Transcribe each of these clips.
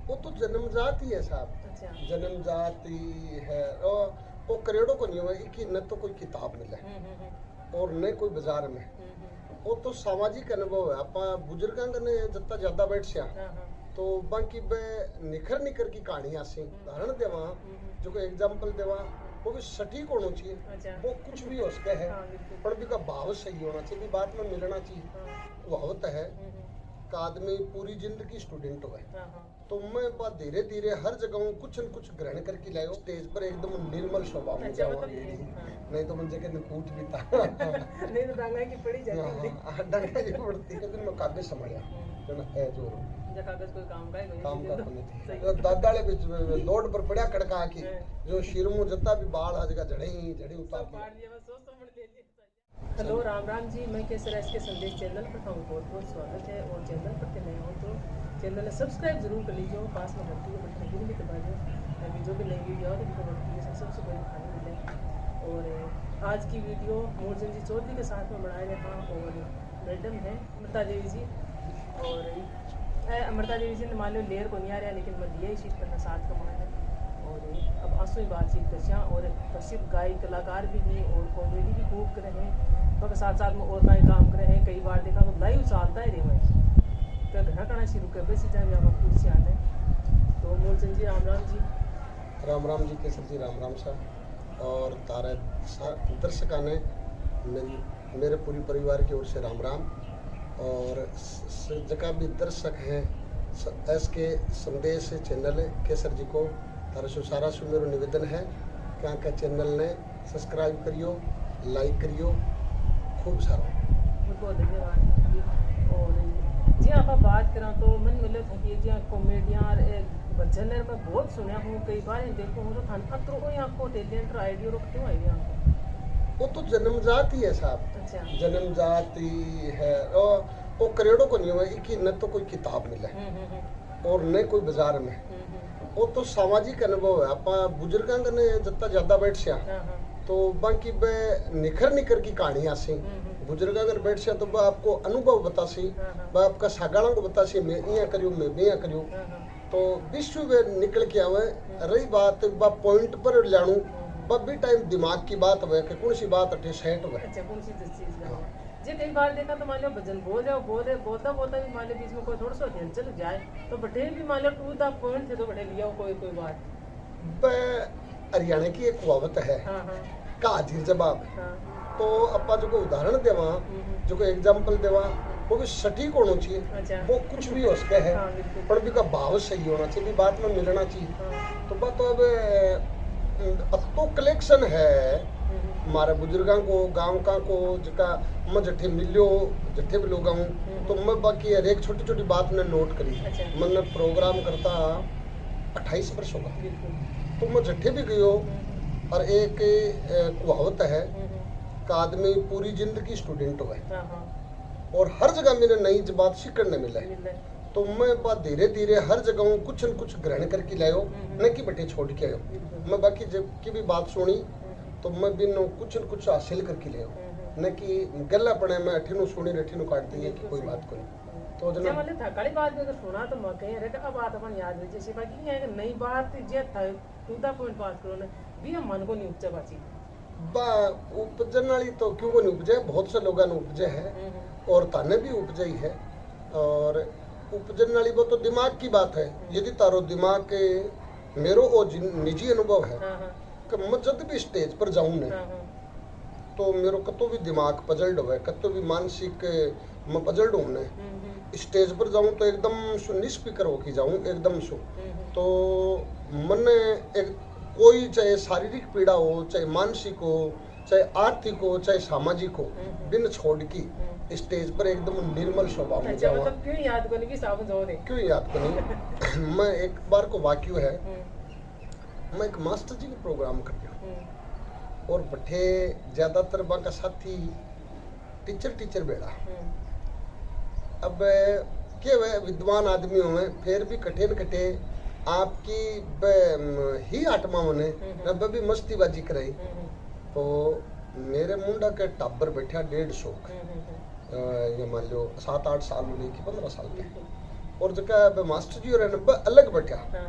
वो तो जन्मजात ही है साहब। अच्छा। जन्मजात ही है। और वो करेड़ों को नहीं हुआ कि न तो कोई किताब मिले और न कोई बाजार में। वो तो सामाजिक अनुभव है। आप बुजुर्गों ने जितना ज्यादा बैठ सिया तो बाकी बे निखर निखर की कहानी आसी उदाहरण देवा जो कोई एग्जाम्पल देवा वो भी सटीक होना चाहिए। अच्छा। वो कुछ भी हो सके है हाँ, बिल्कुल। पर भी का भाव सही होना चाहिए, भी बात में मिलना चाहिए। वो होता है का आदमी पूरी जिंदगी स्टूडेंट हो है तो मैं बात धीरे धीरे हर जगह कुछ न कुछ ग्रहण करके लायो। स्टेज पर एकदम निर्मल स्वभाव में अच्छा, जाओ। मतलब नहीं तो मुझे के कूट भी था नहीं तो डांगा की पड़ी जाती है। डंगा जी पड़ती है। मैं कागज संभालिया जना है जो कागज कोई काम का है काम का नहीं थी। दादाले बीच में लोड पर पड़ा कड़का की जो शिर मुंह जता भी बाल आज का जड़ी जड़ी उतार दिया। हेलो राम राम जी, मैं केसर एस के संदेश चैनल पर बहुत बहुत स्वागत है। और चैनल पर नए हो तो चैनल सब्सक्राइब जरूर कर लीजिए। पास में घंटी के बटन भी दबा दो ताकि जो भी नई वीडियो हो तो नोटिफिकेशन सबसे पहले दिखाने मिले। और आज की वीडियो मोरजन जी चौधरी के साथ में बनाया गया था और मैडम है अमृता देवी जी। और अमृता देवी जी ने मान लो लेयर को नहीं आ रहा लेकिन मैं दिया ही चीज़ करना साथ का मान है। और अब आंसू ही बातचीत कर और प्रसिद्ध गायक कलाकार भी हैं और कॉमेडी भी खूब करे हैं तो साथ साथ में और कई काम करे हैं। कई बार देखा तो लाइव चलता है रे तो घर करना शुरू कर बेसी जाए आप कुर्सी आने तो मूलचंद जी राम राम जी। राम राम जी केसर जी राम राम साहब और तारे दर्शकों ने मेरे पूरी परिवार की ओर से राम राम। और जगह भी दर्शक हैं एस के संदेश चैनल केसर जी को तारा सु सारा सु मेरो निवेदन है क्या का चैनल ने सब्सक्राइब करियो लाइक करियो खूब सारा बहुत बहुत धन्यवाद। और जी आप बात करा तो मन मिले था कि जी कॉमेडियाँ भजन मैं बहुत सुना हूँ कई बार देखो हूँ तो थान अतरो को यहाँ को टैलेंट आइडियो रो क्यों आई यहाँ वो तो जन्मजात ही है साहब। अच्छा। जन्मजात ही है। और वो करेड़ों को नहीं हुआ कि न तो कोई किताब मिले और न कोई बाजार में। वो तो सामाजिक अनुभव है। आप बुजुर्गों ने जितना ज्यादा बैठ सिया तो बाकी बे निखर निखर की कहानी आसी बुजुर्ग अगर बैठ सिया तो आपको अनुभव बतासी आपका सागाड़ा को बतासी मैं यहाँ करियो मैं भी यहाँ करियो तो विश्व में निकल के आवे। रही बात पॉइंट पर लाणू भी टाइम दिमाग की बात हुए कि कौन सी बात अठे सेट हुए। अच्छा कौन सी चीज जी कई बार देखा तो मान लो भजन बोल जाओ बोलता बोलता भी मान लो बीच में कोई थोड़ा सा हिलचल जाए तो बटे भी मान लो टू द पॉइंट थे तो बटे लिया कोई बात। हरियाणा की एक कहावत है का हाजिर जवाब। तो अपा जो उदाहरण देवा जो एग्जाम्पल देवा वो भी सटीक होना चाहिए। अच्छा। वो कुछ भी हो सके है पर भी का भाव सही होना चाहिए, भी बात में मिलना चाहिए। तो बात अब तो कलेक्शन है हमारे बुजुर्गों को गांव का को जिका मैं जट्ठे मिलियो जट्ठे भी लोग आऊँ तो मैं बाकी हर एक छोटी छोटी बात ने नोट करी। अच्छा। मैंने प्रोग्राम करता 28 वर्ष होगा तो मैं जट्ठे भी गयो। और एक कहावत है का आदमी पूरी जिंदगी स्टूडेंट हो है और हर जगह मैंने नई बात सीखने मिले तो मैं बात धीरे धीरे हर जगह कुछ न कुछ ग्रहण करके लायो न कि बटे छोड़ के आयो। मैं बाकी जब की भी बात सुनी तो मैं भी कुछ न कुछ हासिल करके लायो न कि गला पड़े मैं अठीनु सुनी अठीनु काट दी कि कोई बात को नहीं। तो जब मतलब थकाली बात भी अगर सुना तो मैं कहीं रहे अब बात अपन याद रही जैसे बाकी है नई बात जे था टू द पॉइंट बात करो ना भी हम मन को नहीं उपजा बाची उपजन वाली तो क्यों को नहीं उपजे बहुत से लोगों ने उपजे है और ताने भी उपजे ही है। और उपजन वाली वो तो दिमाग की बात है। यदि तारो दिमाग के मेरो वो निजी अनुभव है कि मैं जब भी स्टेज पर जाऊं ने तो मेरो कतो भी दिमाग पजल्ड हुआ कतो भी मानसिक मैं पजल्ड हूँ ने स्टेज पर जाऊं तो एकदम निस्पीकर होके जाऊं एकदम सु तो मन एक कोई चाहे शारीरिक पीड़ा हो चाहे मानसिक हो चाहे आर्थिक हो चाहे सामाजिक हो बिन छोड़ की स्टेज पर एकदम निर्मल स्वभाव में जाऊँ। मतलब क्यों याद करने की साबुन जोर है क्यों याद करनी मैं एक बार को वाक्य है मैं एक मास्टर जी का प्रोग्राम कर दिया और बठे ज्यादातर बाका साथी टीचर बेड़ा। अब के वे विद्वान आदमी हुए फिर भी कठे आपकी ही आत्मा मने रब भी मस्तीबाजी कराई तो मेरे मुंडा के टाबर बैठा 150 ये मान लो 7-8 साल लेके 15 साल के और जगह मास्टर जी और ब अलग बैठा हाँ,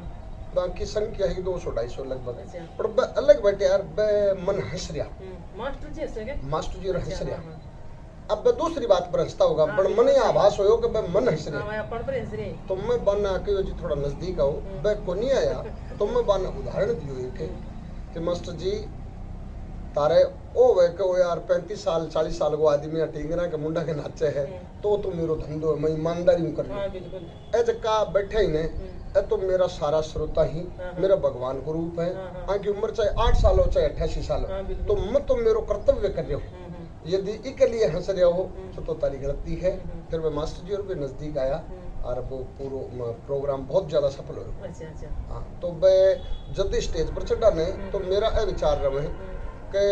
बाकी संख्या ही 200-250 लगभग अच्छा। पर ब अलग बैठे यार ब मन हंस रहा मास्टर जी ऐसे क्या? मास्टर जी और हंस अच्छा, रहा हाँ, अब ब दूसरी बात पर हंसता होगा हाँ, पर बिल्कुल मन सही। आभास हो कि ब मन हंस हाँ, रहा मैं अपन पर हंस रही हूँ। तो मैं बन आके जी थोड़ा नजदीक आओ ब को नहीं आया तो मैं बन उदाहरण दियो एक कि मास्टर जी तारे ओ वे के ओ यार 35 साल 40 साल को आदमी या टिंगरा के मुंडा के नाचे है तो मेरो धंधो है मैं ईमानदारी हूं कर हाँ, रहा बिल्कुल। ए जका बैठे ही ने ए तो मेरा सारा श्रोता ही हाँ, हाँ। मेरा भगवान को रूप है हाँ, हाँ। आंकी उम्र चाहे 8 साल हो चाहे 88 साल हो हाँ, बिल्कुल। तो मैं तो मेरो कर्तव्य कर रहा हूँ यदि इसके लिए हंस रहा हो तो तारी गलती है फिर मैं मास्टर जी और भी नजदीक आया और वो पूरा प्रोग्राम बहुत ज्यादा सफल हो अच्छा, अच्छा। हाँ तो मैं जब स्टेज पर चढ़ा ने तो मेरा ए विचार रहे कि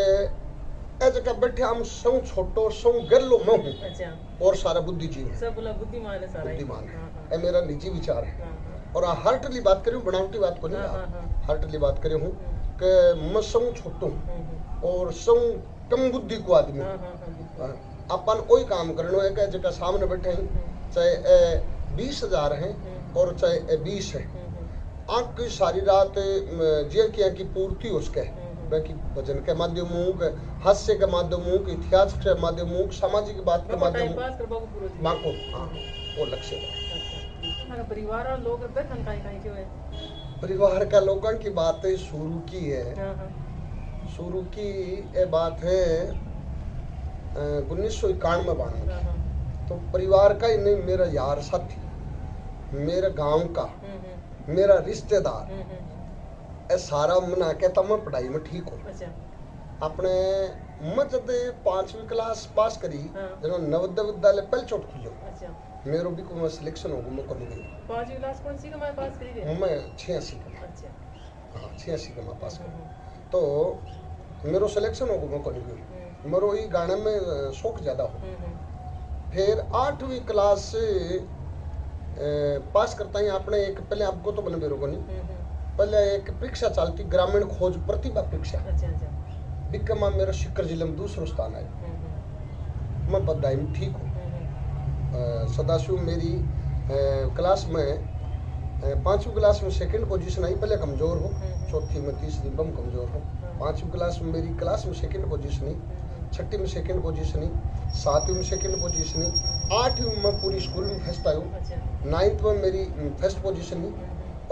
ए जगह बैठे हम सौ छोटो सौ गलो मैं हूँ अच्छा, और सारा बुद्धिजीवी है सब बोला बुद्धिमान है सारा ही। बुद्धिमान हाँ, है हाँ, ए मेरा निजी विचार है हाँ, हाँ, और हार्टली बात करूँ बनावटी बात को हाँ, नहीं हाँ, हाँ। हार्टली बात करे हूँ कि मैं सौ छोटो हूँ और सौ कम बुद्धि को आदमी हाँ, हूँ। हाँ, हाँ, बिल्कुल। अपन वही काम करना है कि जगह सामने बैठे हैं चाहे 20,000 हैं और चाहे 20 है आँख की सारी रात जिया की पूर्ति उसके बाकी भजन के माध्यम हो के हास्य के माध्यम हो के इतिहास के माध्यम हो सामाजिक बात के बाबा माध्यम टाइम हो पास करवा को पूरा दिन। माँ को हाँ वो लक्ष्य है अच्छा। हमारा परिवार और लोग बैठन काहे क्यों है? परिवार का लोगों की बात शुरू की है हाँ, हाँ, शुरू की ये बात है 1991 में बानवे हाँ, हाँ। तो परिवार का ही नहीं मेरा यार साथी मेरे गांव का मेरा रिश्तेदार ए सारा मना कहता मैं पढ़ाई में ठीक हूँ अच्छा, अपने मैं जब 5वीं क्लास पास करी हाँ। जब नवोदय विद्यालय पहले चोट खुलो अच्छा। मेरो भी को मैं सिलेक्शन हो गया मैं कभी गई 5वीं क्लास कौन सी का मैं पास करी थी? मैं 86 का अच्छा। हाँ 86 का मैं पास हम्म, करी तो मेरो सिलेक्शन हो गया मैं कभी गई मेरो ये गाने में शौक ज़्यादा हो फिर 8वीं क्लास से पास करता ही आपने एक पहले आपको तो बने बेरो को नहीं पहले एक परीक्षा चलती ग्रामीण खोज प्रतिभा परीक्षा अच्छा, अच्छा। बिकमा मेरा शिकर जिले में दूसरा स्थान आया मैं बधाई में ठीक हूँ सदाशिव मेरी क्लास में 5वीं क्लास में सेकंड पोजीशन आई पहले कमजोर हो चौथी में तीसरी बम कमजोर हो 5वीं क्लास में मेरी क्लास में सेकंड पोजीशन आई 6ठी में सेकंड पोजीशन आई 7वीं में सेकंड पोजीशन आई 8वीं में पूरी स्कूल में फर्स्ट आई अच्छा। 9th में मेरी फर्स्ट पोजीशन आई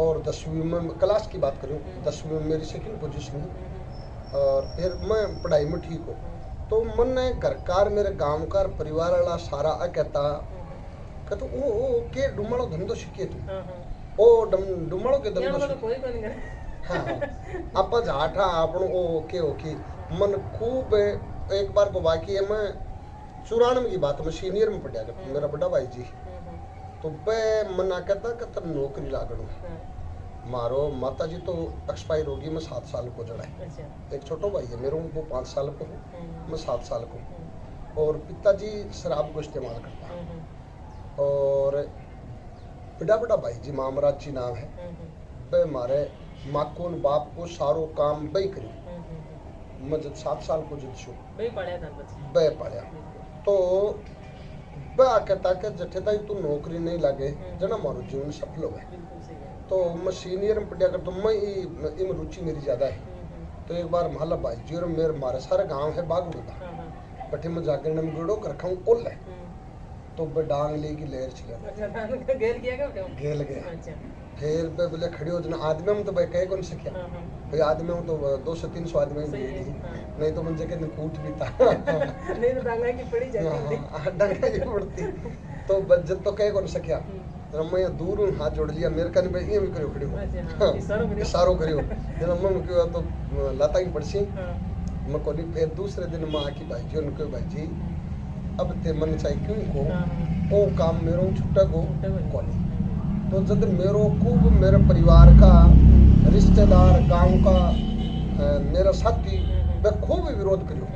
और 10वीं में क्लास की बात करूँ 10वीं में मेरी सेकंड पोजीशन आई और फिर मैं पढ़ाई में ठीक हूँ तो मन ने घरकार मेरे गांव का परिवार वाला सारा कहता कहता ओ के डुमाड़ो धंधो सीखे तू हाँ, हाँ। ओ डुमाड़ो के यहाँ धंधो वाला सीखे कोई को नहीं करे। हाँ आप जाठा आपनो ओ के ओके मन खूब एक बार को बाकी है मैं 94 की बात मैं सीनियर में पढ़ा करता मेरा बड़ा भाई जी तो बे मना कहता नौकरी लागणो हाँ, मारो माता जी तो एक्सपायर होगी मैं 7 साल को जड़ा है अच्छा। एक छोटो भाई है मेरे वो 5 साल को हूँ मैं 7 साल को हूँ हम्म, और पिताजी शराब को इस्तेमाल करता है हम्म, और बड़ा बड़ा भाई जी मामराज जी नाम है बे मारे माकोन बाप को सारो काम बई करी मैं जब 7 साल को जब छू भाई पढ़ा था बच्चे। बे पढ़ा तो बे कहता कि जठेदाई तू नौकरी नहीं लगे जना मारो जीवन सफल हो बिल्कुल सही है। तो मैं सीनियर में पढ़ा कर तो मैं इम रुचि मेरी ज़्यादा है तो एक बार महला भाई जी और मेरे मारे सारा गांव है बागड़ू का हाँ, हाँ। बटे में जाकर ने गुड़ो कर खाऊं ओल है तो बे डांग लेगी लेर छिया अच्छा, धान का गेल किया क्या बेटा? गेल गया अच्छा। फिर पे बोले खड़ी हो जना आदमी में तो भाई कहे कौन से क्या हाँ, हाँ। भाई आदमी में तो 200-300 आदमी में सही भी है, थी हाँ। नहीं तो मुझे कहने कूट भी था नहीं तो डांगा की पड़ी जाती थी। हाँ, डंगा की पड़ती तो जब तो कहे कौन से क्या मैं यहाँ दूर हूँ हाथ जोड़ लिया मेरे कन भाई ये भी करियो खड़ी हो अच्छा, हाँ, इशारों करियो। इशारों करियो फिर अम्मा में क्यों तो लाता ही पड़सी हाँ, मैं कोनी फिर दूसरे दिन माँ की भाई जी उनको भाई जी अब ते मन चाहिए क्यों को हाँ, हाँ। ओ काम मेरो छुट्टा को छुट्टा को नहीं। कोनी तो जब मेरो खूब मेरे परिवार का रिश्तेदार गांव का मेरा साथी वह खूब विरोध करियो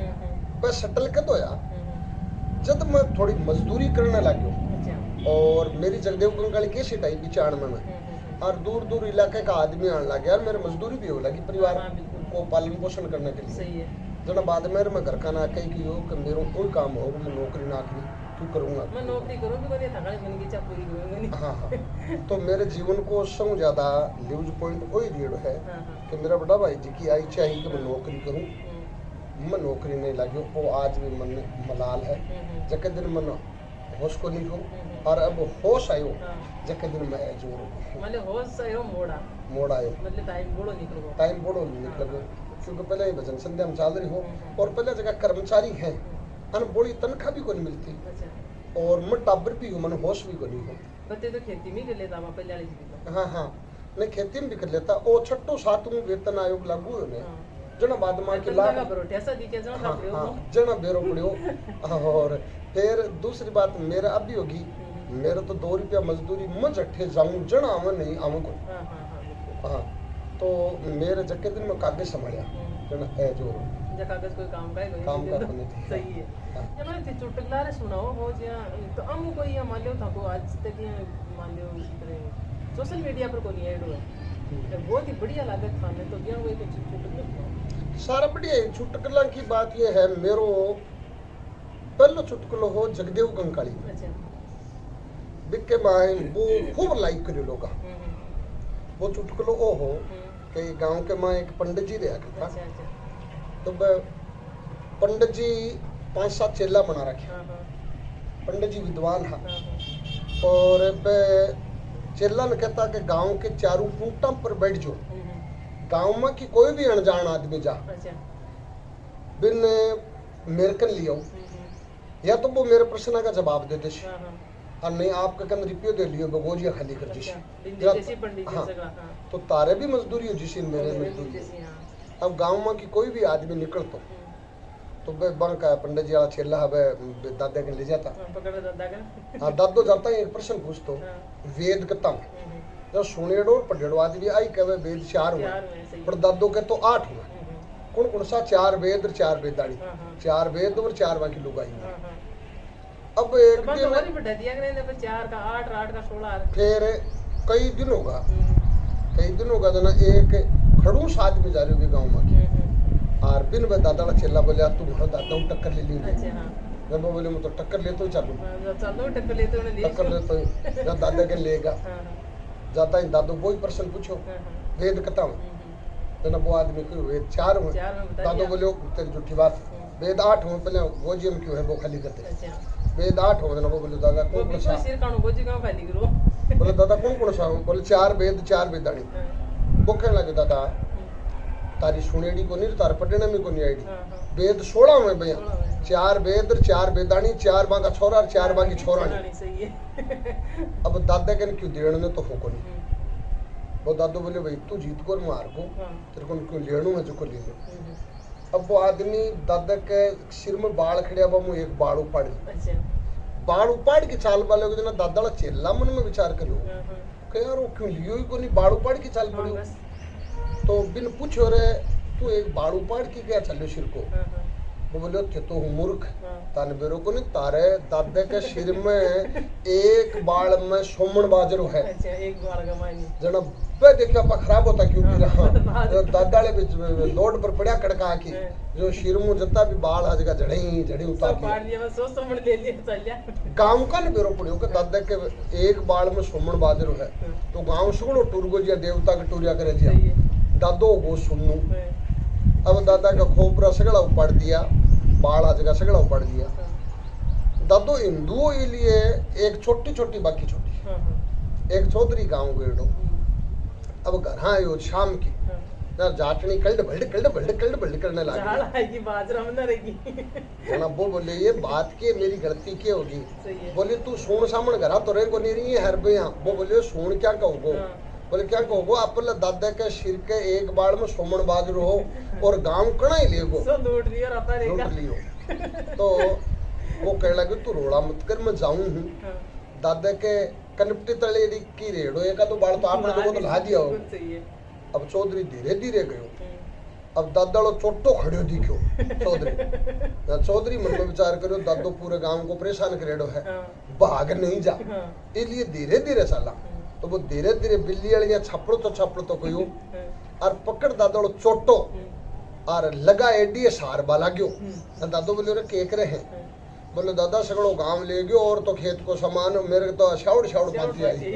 वह सटल के तो यार जब मैं थोड़ी मजदूरी करने लगी अच्छा। और मेरी जगदेव कंकाली के सीट आई पीछे आने में और दूर दूर इलाके का आदमी आने लगे यार मेरे मजदूरी भी हो लगी परिवार हाँ, बिल्कुल। को पालन पोषण करने के लिए सही है। जना बाद में मैं घर का ना कही कि यो कि मेरो कोई काम हो मैं नौकरी ना करी क्यों करूँगा। मैं नौकरी करूँ भी कोनी थकाने मन की चा पूरी करूँगा नहीं। हाँ हाँ, तो मेरे जीवन को सबसे ज़्यादा ल्यूज पॉइंट वही रेड़ो है हाँ हाँ कि मेरा बड़ा भाई जी की आई चाहिए कि मैं नौकरी करूँ, मैं नौकरी नहीं लगी वो आज भी मन मलाल है। जके दिन मन होश को नहीं हो और अब होश आयो जके दिन मैं जोर मतलब होश आयो मोड़ आयो मतलब टाइम बड़ो निकल गयो। टाइम बड़ो निकल गयो क्योंकि पहले ही भजन संध्या में चल रही हो और पहले जगह कर्मचारी हैं अन बड़ी तनख्वाह भी कोई मिलती अच्छा और मैं टाबर भी हूँ, मन होश भी कोई हो। बते तो खेती में कर लेता पहले वाली जी तो। हाँ हाँ, नहीं खेती में भी कर लेता ओ छठो सातवां वेतन आयोग लागू है जना बाद में के लाख भरोसा दी के जना हाँ हाँ जना बेरो पड़ियो। और फिर दूसरी बात मेरा अब भी होगी, मेरा तो 2 रुपया मजदूरी मैं जट्ठे जाऊं जना आवा नहीं आवा को। हाँ हाँ हाँ हाँ तो मेरे जक्के दिन में कागज संभालिया जना है जो जब कागज कोई काम का है काम का बने थी। सही है। जब मैं चुटकुला रे सुनाओ हो जिया तो हम कोई या मान लो था को आज तक ये मान लो सोशल मीडिया पर कोई ऐड हुआ बहुत ही बढ़िया लागत था मैं तो गया वो एक चुटकुला सारा बढ़िया चुटकुला की बात ये है मेरो पहलो चुटकुलो हो जगदेव कंकाली अच्छा बिके माए वो खूब लाइक करे लोग। वो चुटकुलो ओ हो कि गांव के माँ एक पंडित जी रहा करता अच्छा अच्छा तो पंडित जी 5-7 चेला बना रखे। हाँ हाँ पंडित जी विद्वान था हाँ और चेला ने कहता कि गांव के चारों पूटा पर बैठ जाओ, गांव में की कोई भी अनजान आदमी जा अच्छा बिन मेरे कन लियो या तो वो मेरे प्रश्न का जवाब दे दे हाँ हाँ और नहीं आपके कन रुपये दे लियो बगोजिया खाली कर अच्छा जिस जैसी पंडित हाँ। जैसे हाँ तो तारे भी मजदूरी हो जिस मेरे मजदूरी जैसी हाँ अब गांव में की कोई भी आदमी निकल तो बंका पंडित जी वाला चेला है दादा के ले जाता पकड़ दादा का हाँ दादो जाता है एक प्रश्न पूछतो वेद कता जब सुनेड़ो और पढ़ेड़ो आदमी आई कहे वेद 4 हुआ पर दादो के तो 8 हुआ कौन कौन सा 4 वेद और 4 वेदाड़ी 4 वेद और 4 बाकी लोग आई। अब एक दिन और बढ़ा दिया करें पर 4 का 8 8 का 16 फिर कई दिन होगा जना एक खड़ूस आदमी जा रही होगी गाँव में और बिन में दादा का चेला बोलिया तू घर दादा टक्कर ले ली। अच्छा हाँ जब वो बोले मैं तो टक्कर ले तो चालू चलो टक्कर लेते उन्हें टक्कर ले तो दादा के लेगा जाता ही दादो कोई प्रश्न पूछो वेद कता हूँ जना वो आदमी क्यों वेद 4 हुए दादो बोले तेरी झूठी बात वेद 8 हुए पहले गोजी में क्यों है वो खाली करते वेद 8 हो जना वो बोले दादा कौन कौन सा सिर कानो गोजी का खाली करो बोले दादा कौन कौन सा बोले 4 वेद 4 वेदाड़ी वो कहने लगे दादा तारी सुनेड़ी को नहीं तार पढ़ने में को नहीं आईडी वेद 16 में भैया 4 वेद 4 वेदानी 4 बांका छोरा और 4 बांकी छोरानी सही है। अब दादा के क्यों देने तो हो को नहीं वो दादू बोले भाई तू जीत को मार को तेरे को क्यों लेणू है जो को ले लो। अब वो आदमी दादा के सिर में बाल खड़िया वो एक बाल उपाड़ ली बाल उपाड़ के चाल वाले को जना दादा चेला मन में विचार करो कि यार वो क्यों लियो ही को नहीं बाल उपाड़ के चाल पड़ो तो बिन पूछो रे तू एक बाल उपाड़ के क्या चलो सिर को वो बोले थे तो हूँ मूर्ख तान बेरो को नहीं तारे दादे के सिर में एक बाल में सोमन बाजरो है एक बाल का मायने जना बे देखियो पा खराब होता क्यों हाँ दादा ले लोड पर पड़ा कड़का की जो सिर में जता भी बाल आज का झड़ी उतार पाड़ लिया बस सोमन ले लिया चल लिया गांव का न बेरो पड़ियो के दादा के एक बाल में सोमन बाजरो है तो गांव सुनो टूरगो जिया देवता के टूरिया करे जिया दादो को सुनू अब दादा का खोपरा सगड़ा उपाड़ दिया बाल आज का सगड़ा उपाड़ दिया दादो हिंदुओं के लिए एक छोटी छोटी बाकी छोटी एक चौधरी गांव गेड़ो अब घर आयो शाम की यार जाटनी कल्ड बल्ड करने लगी जना वो बोले ये बात के मेरी गलती क्या होगी बोले तू सोन सामन घरा तो रहे को नहीं रही है हर भैया वो बोले सोन क्या कहोगो बोले क्या कहोगो अपने दादा के सिर के एक बाल में सोमन बाजरो हो और गांव कड़ा ही लेगो लूट लियो तो वो कह लगे तू रोड़ा मत कर मैं जाऊं हूँ दादा के कनपटी तले की रेड़ो एक तो बाल तो आपने लोगों तो ला दिया हो अब चौधरी धीरे धीरे गयो अब दादा चोटो खड़ो दिखो चौधरी मन में विचार करो दादो पूरे गांव को परेशान करेडो है भाग नहीं जा इसलिए धीरे धीरे चला तो वो धीरे धीरे बिल्ली वाली छपड़ो तो कहो और पकड़ दादो चोटो और लगा एडी सार बाला गयो दादो बोले रे केक रहे हैं बोले दादा सगड़ो गांव ले गयो और तो खेत को सामान मेरे को तो शाउड शाउड बाती आई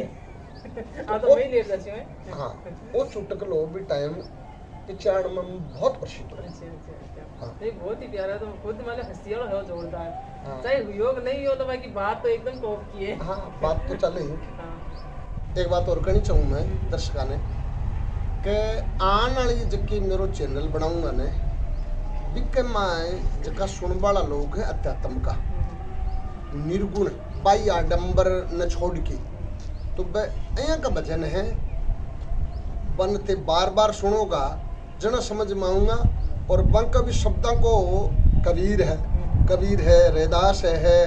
तो मैं लेट जाती हूं। हाँ वो चुटक लो भी टाइम पिचाड़ में बहुत प्रसिद्ध है। अच्छा हाँ। नहीं बहुत ही प्यारा, तो खुद माले हंसी वाला है जोरदार। हाँ। चाहे योग नहीं हो तो बाकी बात तो एकदम टॉप की है। हाँ बात तो चले ही। हाँ। एक बात और कहनी चाहूँ मैं दर्शकों ने कि आने वाली जबकि मेरो चैनल बनाऊंगा ने बिके मैं जका सुन वाला लोग है अत्यात्म का निर्गुण पाई आडंबर न छोड़ के, तो वह का वचन है बनते बार बार सुनोगा जना समझ में आऊंगा। और बंक भी शब्दों को कबीर है रैदास है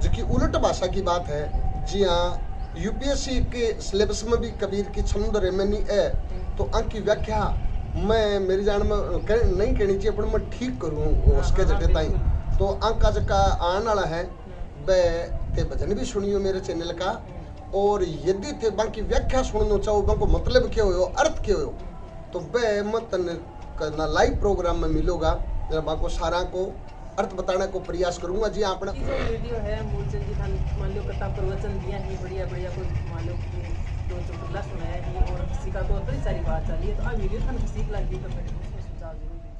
जो उलट भाषा की बात है। जी हाँ यूपीएससी के सिलेबस में भी कबीर की छंद रेमनी है, तो अंक की व्याख्या मैं मेरी जान में नहीं कहनी चाहिए पर मैं ठीक करूँ उसके जगह ताई। तो अंक का जका आने वाला है वह ते भजन भी सुनियो मेरे चैनल का, और यदि थे बाकी व्याख्या सुनना चाहो बाको मतलब क्या हो अर्थ क्या हो तो वह मत करना लाइव प्रोग्राम में मिलोगा, बाको सारा को अर्थ बताने को प्रयास करूंगा। जी अपना जो वीडियो है मूलचंद जी थान मान लो कथा प्रवचन दिया है बढ़िया बढ़िया, कोई मान लो दो चुटकुला सुनाया है और किसी का तो बड़ी सारी बात चली है, तो वीडियो थान सीख लगी तो फिर उसमें सुझाव जरूर दीजिए।